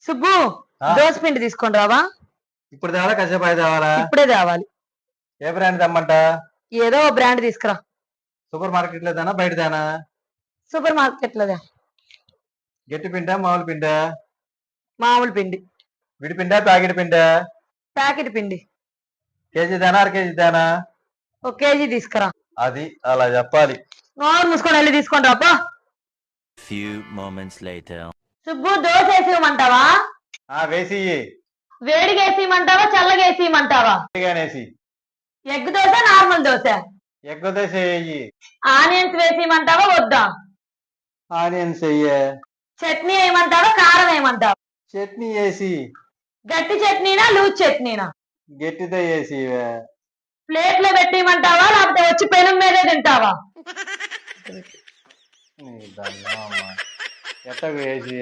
సుబ్బు ఆ, దోశ పిండి తీసుకొని రావా? ఇప్పుడు తేవాలా కాసేపు అయితే తేవాలా? ఇప్పుడే తేవాలి. ఏ బ్రాండ్ తెమ్మంట? ఏదో ఓ బ్రాండ్ తీసుకురా. సూపర్ మార్కెట్ లోదేనా బయటదేనా? సూపర్ మార్కెట్ లోదే. గట్టి పిండా మామూలు పిండా? మామూలు పిండి. విడి పిండా ప్యాకెట్ పిండా? ప్యాకెట్ పిండి. కేజీ దేనా అర కేజీ దేనా? ఒక కేజీ తీసుకురా. అది అలా చెప్పాలి. నోరు మూసుకొని వెళ్ళి తీసుకొని రాపో. Few moments later. Subbu dosa వేసి ఇవ్వమంటావా? వేసి వేడిగా వేసి ఇవ్వమంటావా చల్లగా వేసి ఇవ్వమంటావా? అనేసి egg dosa normal dosa? Egg dosa వేయి. ఆనియన్స్ వేసి ఇవ్వమంటావా వద్దా? ఆనియన్స్ వేయే. చట్నీ వేయమంటావా కారం వేయమంటావా? చట్నీ వేసి. గట్టి చట్నీనా లూజ్ చట్నీనా? గట్టితో వేసి. ప్లేట్ లో పెట్టిమంటావా లేకపోతే వచ్చి పెనం మీదే తింటావా? ఎట్టకు వేసి